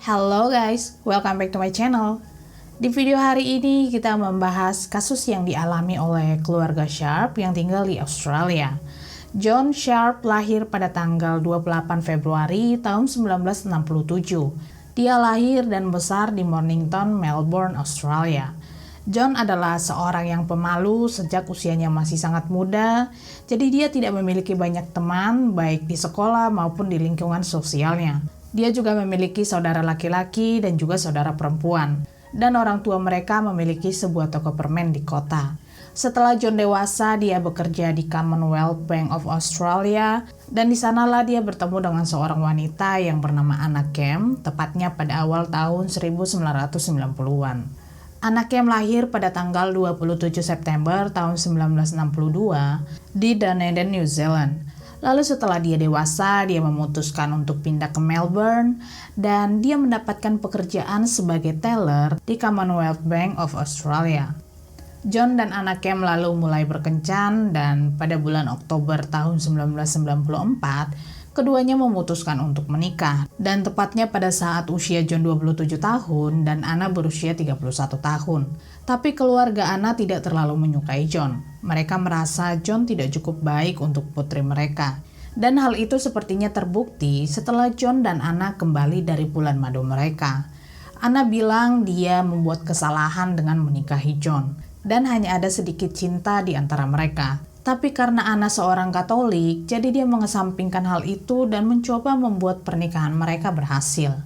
Hello guys, welcome back to my channel. Di video hari ini kita membahas kasus yang dialami oleh keluarga Sharp yang tinggal di Australia. John Sharp lahir pada tanggal 28 Februari tahun 1967. Dia lahir dan besar di Mornington, Melbourne, Australia. John adalah seorang yang pemalu sejak usianya masih sangat muda, jadi dia tidak memiliki banyak teman baik di sekolah maupun di lingkungan sosialnya. Dia juga memiliki saudara laki-laki dan juga saudara perempuan, dan orang tua mereka memiliki sebuah toko permen di kota. Setelah John dewasa, dia bekerja di Commonwealth Bank of Australia, dan di sanalah dia bertemu dengan seorang wanita yang bernama Anna Kem, tepatnya pada awal tahun 1990-an. Anna Kem lahir pada tanggal 27 September tahun 1962 di Dunedin, New Zealand. Lalu setelah dia dewasa, dia memutuskan untuk pindah ke Melbourne dan dia mendapatkan pekerjaan sebagai teller di Commonwealth Bank of Australia. John dan Anna Kem lalu mulai berkencan dan pada bulan Oktober tahun 1994, keduanya memutuskan untuk menikah. Dan tepatnya pada saat usia John 27 tahun dan Anna berusia 31 tahun. Tapi keluarga Anna tidak terlalu menyukai John. Mereka merasa John tidak cukup baik untuk putri mereka. Dan hal itu sepertinya terbukti setelah John dan Anna kembali dari bulan madu mereka. Anna bilang dia membuat kesalahan dengan menikahi John. Dan hanya ada sedikit cinta di antara mereka. Tapi karena Anna seorang Katolik, jadi dia mengesampingkan hal itu dan mencoba membuat pernikahan mereka berhasil.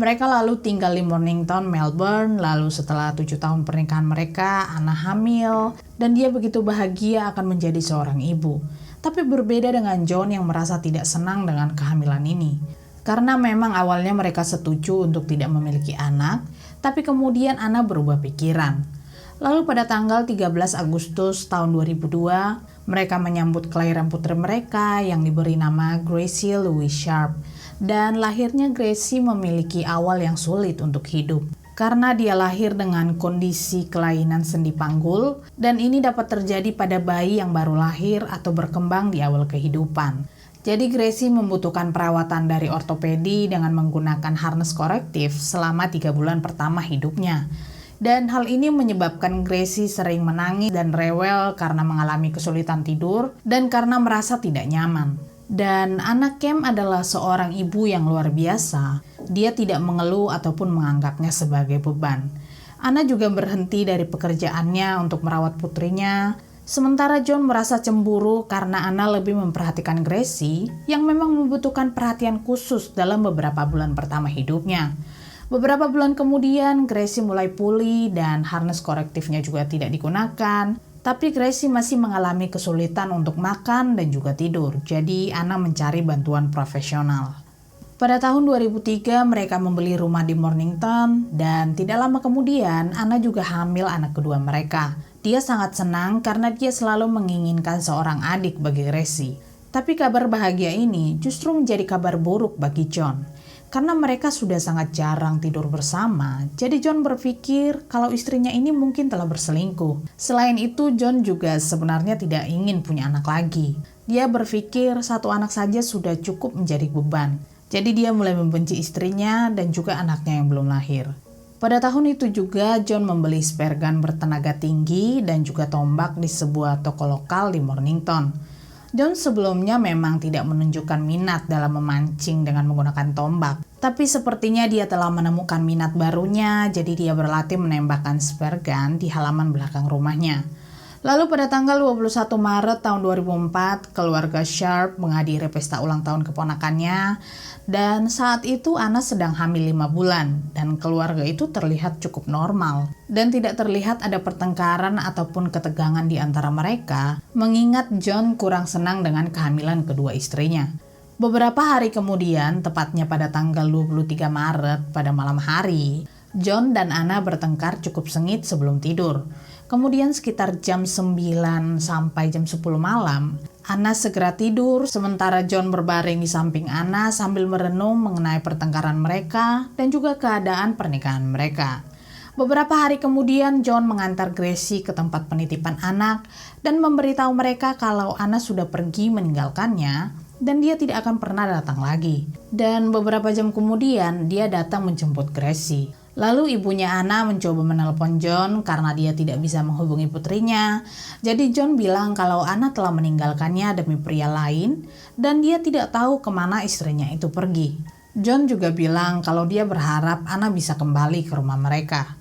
Mereka lalu tinggal di Mornington, Melbourne, lalu setelah 7 tahun pernikahan mereka, Anna hamil, dan dia begitu bahagia akan menjadi seorang ibu. Tapi berbeda dengan John yang merasa tidak senang dengan kehamilan ini. Karena memang awalnya mereka setuju untuk tidak memiliki anak, tapi kemudian Anna berubah pikiran. Lalu pada tanggal 13 Agustus tahun 2002, mereka menyambut kelahiran putri mereka yang diberi nama Gracie Louise Sharp. Dan lahirnya Gracie memiliki awal yang sulit untuk hidup. Karena dia lahir dengan kondisi kelainan sendi panggul, dan ini dapat terjadi pada bayi yang baru lahir atau berkembang di awal kehidupan. Jadi Gracie membutuhkan perawatan dari ortopedi dengan menggunakan harness korektif selama 3 bulan pertama hidupnya. Dan hal ini menyebabkan Gracie sering menangis dan rewel karena mengalami kesulitan tidur dan karena merasa tidak nyaman. Dan Anna Kem adalah seorang ibu yang luar biasa. Dia tidak mengeluh ataupun menganggapnya sebagai beban. Anna juga berhenti dari pekerjaannya untuk merawat putrinya. Sementara John merasa cemburu karena Anna lebih memperhatikan Gracie yang memang membutuhkan perhatian khusus dalam beberapa bulan pertama hidupnya. Beberapa bulan kemudian, Gracie mulai pulih dan harness korektifnya juga tidak digunakan. Tapi Gracie masih mengalami kesulitan untuk makan dan juga tidur. Jadi Anna mencari bantuan profesional. Pada tahun 2003, mereka membeli rumah di Mornington dan tidak lama kemudian Anna juga hamil anak kedua mereka. Dia sangat senang karena dia selalu menginginkan seorang adik bagi Gracie. Tapi kabar bahagia ini justru menjadi kabar buruk bagi John. Karena mereka sudah sangat jarang tidur bersama, jadi John berpikir kalau istrinya ini mungkin telah berselingkuh. Selain itu, John juga sebenarnya tidak ingin punya anak lagi. Dia berpikir satu anak saja sudah cukup menjadi beban. Jadi dia mulai membenci istrinya dan juga anaknya yang belum lahir. Pada tahun itu juga, John membeli spare gun bertenaga tinggi dan juga tombak di sebuah toko lokal di Mornington. John sebelumnya memang tidak menunjukkan minat dalam memancing dengan menggunakan tombak. Tapi sepertinya dia telah menemukan minat barunya, jadi dia berlatih menembakkan spare gun di halaman belakang rumahnya. Lalu pada tanggal 21 Maret tahun 2004, keluarga Sharp menghadiri pesta ulang tahun keponakannya. Dan saat itu Anna sedang hamil 5 bulan dan keluarga itu terlihat cukup normal. Dan tidak terlihat ada pertengkaran ataupun ketegangan di antara mereka, mengingat John kurang senang dengan kehamilan kedua istrinya. Beberapa hari kemudian, tepatnya pada tanggal 23 Maret pada malam hari, John dan Anna bertengkar cukup sengit sebelum tidur. Kemudian sekitar jam 9 sampai jam 10 malam, Anna segera tidur sementara John berbaring di samping Anna sambil merenung mengenai pertengkaran mereka dan juga keadaan pernikahan mereka. Beberapa hari kemudian John mengantar Gracie ke tempat penitipan anak dan memberitahu mereka kalau Anna sudah pergi meninggalkannya dan dia tidak akan pernah datang lagi. Dan beberapa jam kemudian dia datang menjemput Gracie. Lalu ibunya Anna mencoba menelpon John karena dia tidak bisa menghubungi putrinya. Jadi John bilang kalau Anna telah meninggalkannya demi pria lain dan dia tidak tahu kemana istrinya itu pergi. John juga bilang kalau dia berharap Anna bisa kembali ke rumah mereka.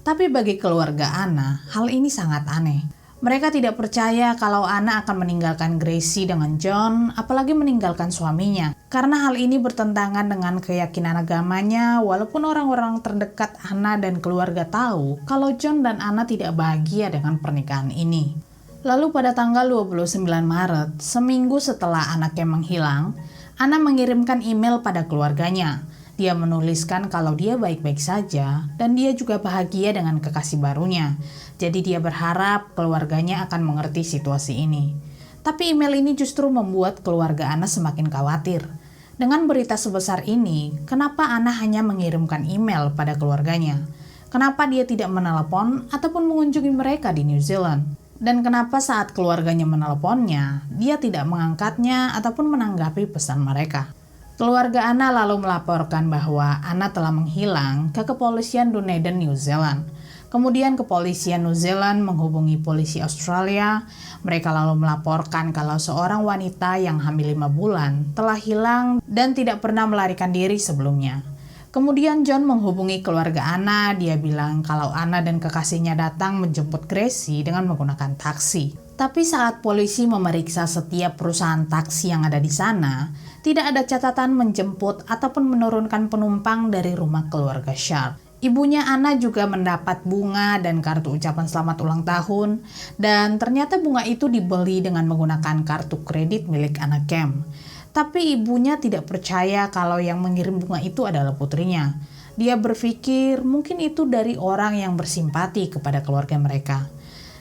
Tapi bagi keluarga Anna, hal ini sangat aneh. Mereka tidak percaya kalau Anna akan meninggalkan Gracie dengan John, apalagi meninggalkan suaminya. Karena hal ini bertentangan dengan keyakinan agamanya, walaupun orang-orang terdekat Anna dan keluarga tahu kalau John dan Anna tidak bahagia dengan pernikahan ini. Lalu pada tanggal 29 Maret, seminggu setelah anaknya menghilang, Anna mengirimkan email pada keluarganya. Dia menuliskan kalau dia baik-baik saja dan dia juga bahagia dengan kekasih barunya. Jadi dia berharap keluarganya akan mengerti situasi ini. Tapi email ini justru membuat keluarga Anna semakin khawatir. Dengan berita sebesar ini, kenapa Anna hanya mengirimkan email pada keluarganya? Kenapa dia tidak menelepon ataupun mengunjungi mereka di New Zealand? Dan kenapa saat keluarganya meneleponnya, dia tidak mengangkatnya ataupun menanggapi pesan mereka? Keluarga Anna lalu melaporkan bahwa Anna telah menghilang ke kepolisian Dunedin, New Zealand. Kemudian kepolisian New Zealand menghubungi polisi Australia. Mereka lalu melaporkan kalau seorang wanita yang hamil 5 bulan telah hilang dan tidak pernah melarikan diri sebelumnya. Kemudian John menghubungi keluarga Anna. Dia bilang kalau Anna dan kekasihnya datang menjemput Gracie dengan menggunakan taksi. Tapi saat polisi memeriksa setiap perusahaan taksi yang ada di sana, tidak ada catatan menjemput ataupun menurunkan penumpang dari rumah keluarga Sharp. Ibunya Anna juga mendapat bunga dan kartu ucapan selamat ulang tahun, dan ternyata bunga itu dibeli dengan menggunakan kartu kredit milik anak Cam. Tapi ibunya tidak percaya kalau yang mengirim bunga itu adalah putrinya. Dia berpikir mungkin itu dari orang yang bersimpati kepada keluarga mereka.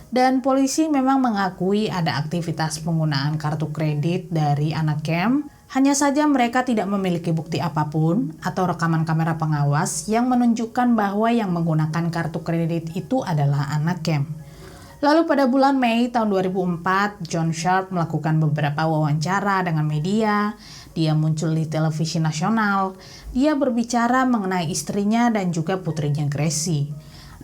Dan polisi memang mengakui ada aktivitas penggunaan kartu kredit dari anak Cam. Hanya saja mereka tidak memiliki bukti apapun atau rekaman kamera pengawas yang menunjukkan bahwa yang menggunakan kartu kredit itu adalah anak Cam. Lalu pada bulan Mei tahun 2004, John Sharp melakukan beberapa wawancara dengan media. Dia muncul di televisi nasional. Dia berbicara mengenai istrinya dan juga putrinya Gracie.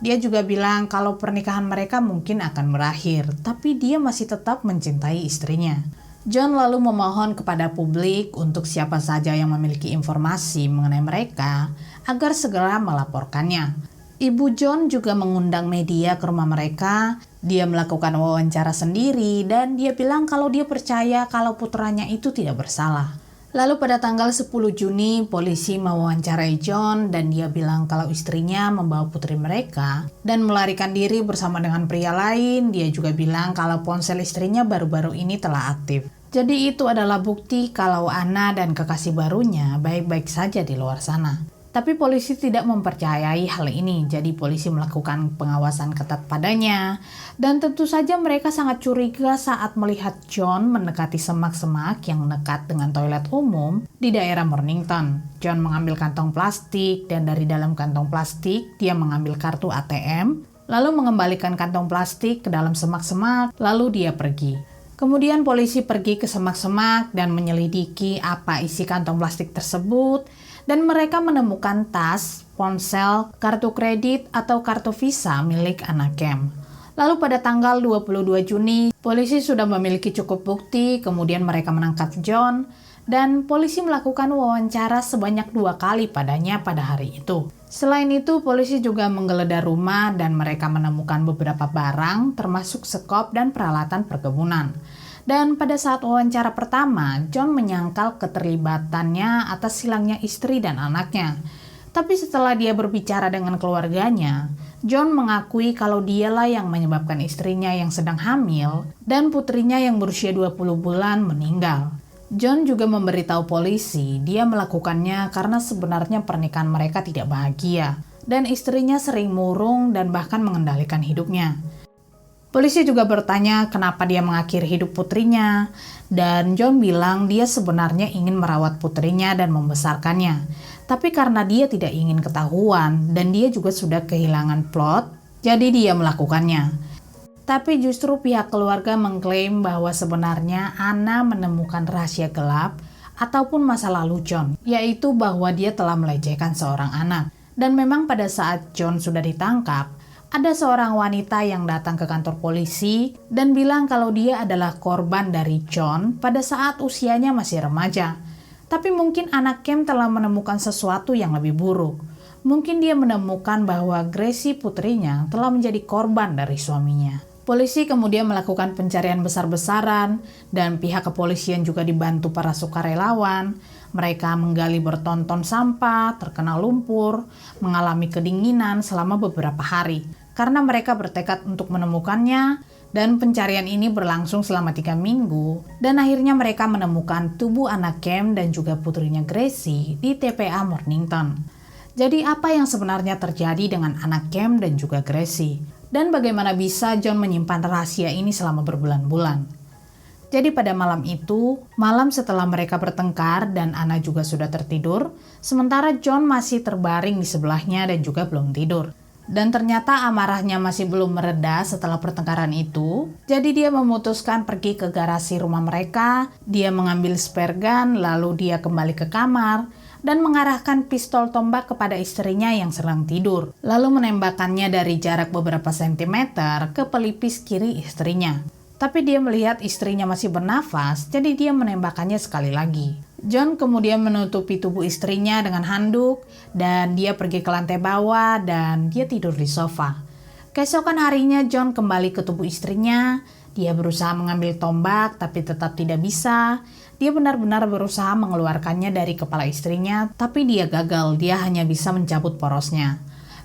Dia juga bilang kalau pernikahan mereka mungkin akan berakhir, tapi dia masih tetap mencintai istrinya. John lalu memohon kepada publik untuk siapa saja yang memiliki informasi mengenai mereka agar segera melaporkannya. Ibu John juga mengundang media ke rumah mereka. Dia melakukan wawancara sendiri dan dia bilang kalau dia percaya kalau putranya itu tidak bersalah. Lalu pada tanggal 10 Juni, polisi mewawancarai John dan dia bilang kalau istrinya membawa putri mereka dan melarikan diri bersama dengan pria lain. Dia juga bilang kalau ponsel istrinya baru-baru ini telah aktif. Jadi itu adalah bukti kalau Anna dan kekasih barunya baik-baik saja di luar sana. Tapi polisi tidak mempercayai hal ini, jadi polisi melakukan pengawasan ketat padanya. Dan tentu saja mereka sangat curiga saat melihat John mendekati semak-semak yang dekat dengan toilet umum di daerah Mornington. John mengambil kantong plastik dan dari dalam kantong plastik dia mengambil kartu ATM, lalu mengembalikan kantong plastik ke dalam semak-semak, lalu dia pergi. Kemudian polisi pergi ke semak-semak dan menyelidiki apa isi kantong plastik tersebut. Dan mereka menemukan tas, ponsel, kartu kredit, atau kartu visa milik anak Cam. Lalu pada tanggal 22 Juni, polisi sudah memiliki cukup bukti, kemudian mereka menangkap John, dan polisi melakukan wawancara sebanyak 2 kali padanya pada hari itu. Selain itu, polisi juga menggeledah rumah dan mereka menemukan beberapa barang, termasuk sekop dan peralatan perkebunan. Dan pada saat wawancara pertama, John menyangkal keterlibatannya atas hilangnya istri dan anaknya. Tapi setelah dia berbicara dengan keluarganya, John mengakui kalau dialah yang menyebabkan istrinya yang sedang hamil dan putrinya yang berusia 20 bulan meninggal. John juga memberitahu polisi dia melakukannya karena sebenarnya pernikahan mereka tidak bahagia dan istrinya sering murung dan bahkan mengendalikan hidupnya. Polisi juga bertanya kenapa dia mengakhiri hidup putrinya, dan John bilang dia sebenarnya ingin merawat putrinya dan membesarkannya. Tapi karena dia tidak ingin ketahuan dan dia juga sudah kehilangan plot, jadi dia melakukannya. Tapi justru pihak keluarga mengklaim bahwa sebenarnya Anna menemukan rahasia gelap ataupun masa lalu John, yaitu bahwa dia telah melecehkan seorang anak. Dan memang pada saat John sudah ditangkap, ada seorang wanita yang datang ke kantor polisi dan bilang kalau dia adalah korban dari John pada saat usianya masih remaja. Tapi mungkin anak Cam telah menemukan sesuatu yang lebih buruk. Mungkin dia menemukan bahwa Gracie putrinya telah menjadi korban dari suaminya. Polisi kemudian melakukan pencarian besar-besaran dan pihak kepolisian juga dibantu para sukarelawan. Mereka menggali bertonton sampah, terkena lumpur, mengalami kedinginan selama beberapa hari. Karena mereka bertekad untuk menemukannya, dan pencarian ini berlangsung selama 3 minggu, dan akhirnya mereka menemukan tubuh anak Cam dan juga putrinya Gracie di TPA Mornington. Jadi apa yang sebenarnya terjadi dengan anak Cam dan juga Gracie? Dan bagaimana bisa John menyimpan rahasia ini selama berbulan-bulan? Jadi pada malam itu, malam setelah mereka bertengkar dan Anna juga sudah tertidur, sementara John masih terbaring di sebelahnya dan juga belum tidur. Dan ternyata amarahnya masih belum mereda setelah pertengkaran itu, jadi dia memutuskan pergi ke garasi rumah mereka, dia mengambil spare gun, lalu dia kembali ke kamar, dan mengarahkan pistol tombak kepada istrinya yang sedang tidur, lalu menembakkannya dari jarak beberapa sentimeter ke pelipis kiri istrinya. Tapi dia melihat istrinya masih bernafas, jadi dia menembakkannya sekali lagi. John kemudian menutupi tubuh istrinya dengan handuk, dan dia pergi ke lantai bawah dan dia tidur di sofa. Keesokan harinya John kembali ke tubuh istrinya, dia berusaha mengambil tombak tapi tetap tidak bisa. Dia benar-benar berusaha mengeluarkannya dari kepala istrinya, tapi dia gagal, dia hanya bisa mencabut porosnya.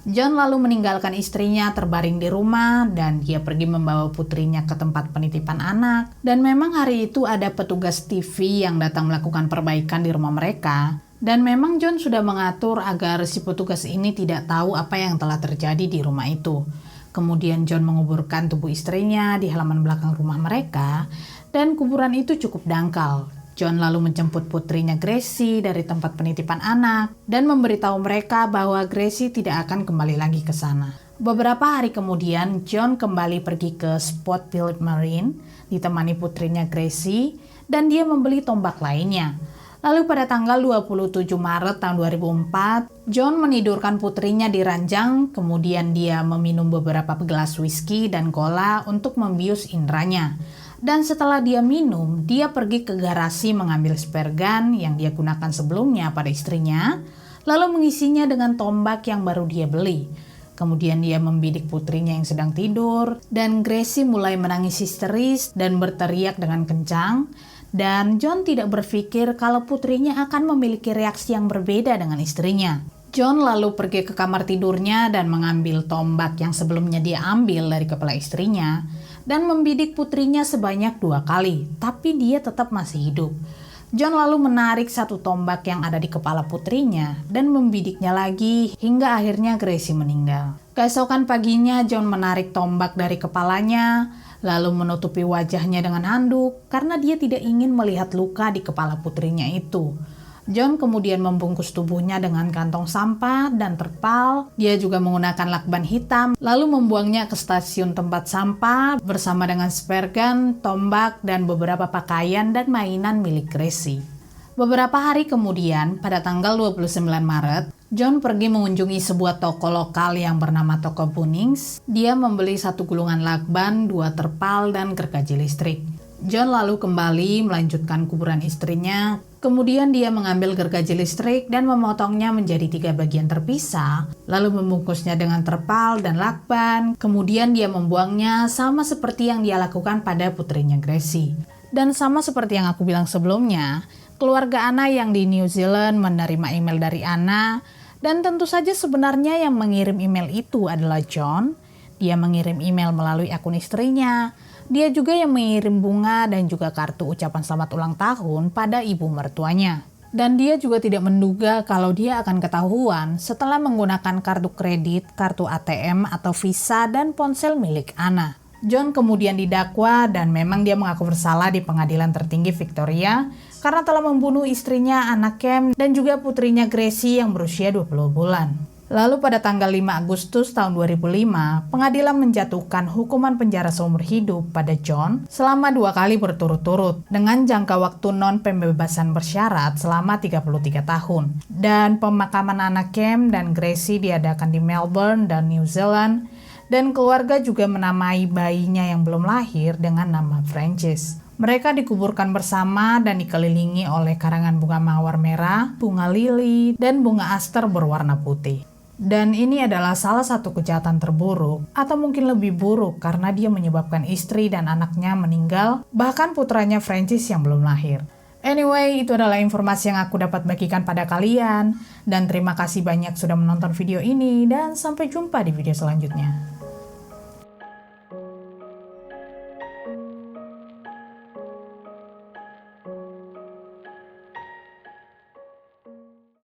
John lalu meninggalkan istrinya terbaring di rumah dan dia pergi membawa putrinya ke tempat penitipan anak. Dan memang hari itu ada petugas TV yang datang melakukan perbaikan di rumah mereka. Dan memang John sudah mengatur agar si petugas ini tidak tahu apa yang telah terjadi di rumah itu. Kemudian John menguburkan tubuh istrinya di halaman belakang rumah mereka dan kuburan itu cukup dangkal. John lalu menjemput putrinya Gracie dari tempat penitipan anak dan memberitahu mereka bahwa Gracie tidak akan kembali lagi ke sana. Beberapa hari kemudian, John kembali pergi ke Spotfield Marine ditemani putrinya Gracie dan dia membeli tombak lainnya. Lalu pada tanggal 27 Maret tahun 2004, John menidurkan putrinya di ranjang, kemudian dia meminum beberapa gelas whisky dan cola untuk membius indranya. Dan setelah dia minum, dia pergi ke garasi mengambil spare gun yang dia gunakan sebelumnya pada istrinya, lalu mengisinya dengan tombak yang baru dia beli. Kemudian dia membidik putrinya yang sedang tidur, dan Gracie mulai menangis histeris dan berteriak dengan kencang, dan John tidak berpikir kalau putrinya akan memiliki reaksi yang berbeda dengan istrinya. John lalu pergi ke kamar tidurnya dan mengambil tombak yang sebelumnya dia ambil dari kepala istrinya, dan membidik putrinya sebanyak 2 kali, tapi dia tetap masih hidup. John lalu menarik satu tombak yang ada di kepala putrinya dan membidiknya lagi hingga akhirnya Gracie meninggal. Keesokan paginya John menarik tombak dari kepalanya, lalu menutupi wajahnya dengan handuk karena dia tidak ingin melihat luka di kepala putrinya itu. John kemudian membungkus tubuhnya dengan kantong sampah dan terpal. Dia juga menggunakan lakban hitam, lalu membuangnya ke stasiun tempat sampah bersama dengan spare gun, tombak, dan beberapa pakaian dan mainan milik Gracie. Beberapa hari kemudian, pada tanggal 29 Maret, John pergi mengunjungi sebuah toko lokal yang bernama Toko Bunnings. Dia membeli 1 gulungan lakban, 2 terpal, dan gergaji listrik. John lalu kembali melanjutkan kuburan istrinya. Kemudian dia mengambil gergaji listrik dan memotongnya menjadi 3 bagian terpisah, lalu membungkusnya dengan terpal dan lakban. Kemudian dia membuangnya sama seperti yang dia lakukan pada putrinya Gracie. Dan sama seperti yang aku bilang sebelumnya, keluarga Anna yang di New Zealand menerima email dari Anna, dan tentu saja sebenarnya yang mengirim email itu adalah John. Dia mengirim email melalui akun istrinya. Dia juga yang mengirim bunga dan juga kartu ucapan selamat ulang tahun pada ibu mertuanya. Dan dia juga tidak menduga kalau dia akan ketahuan setelah menggunakan kartu kredit, kartu ATM atau Visa dan ponsel milik Anna. John kemudian didakwa dan memang dia mengaku bersalah di pengadilan tertinggi Victoria karena telah membunuh istrinya Anna Cam dan juga putrinya Gracie yang berusia 20 bulan. Lalu pada tanggal 5 Agustus tahun 2005, pengadilan menjatuhkan hukuman penjara seumur hidup pada John selama 2 kali berturut-turut dengan jangka waktu non-pembebasan bersyarat selama 33 tahun. Dan pemakaman anak Cam dan Gracie diadakan di Melbourne dan New Zealand, dan keluarga juga menamai bayinya yang belum lahir dengan nama Francis. Mereka dikuburkan bersama dan dikelilingi oleh karangan bunga mawar merah, bunga lili, dan bunga aster berwarna putih. Dan ini adalah salah satu kejahatan terburuk, atau mungkin lebih buruk karena dia menyebabkan istri dan anaknya meninggal, bahkan putranya Francis yang belum lahir. Anyway, itu adalah informasi yang aku dapat bagikan pada kalian, dan terima kasih banyak sudah menonton video ini, dan sampai jumpa di video selanjutnya.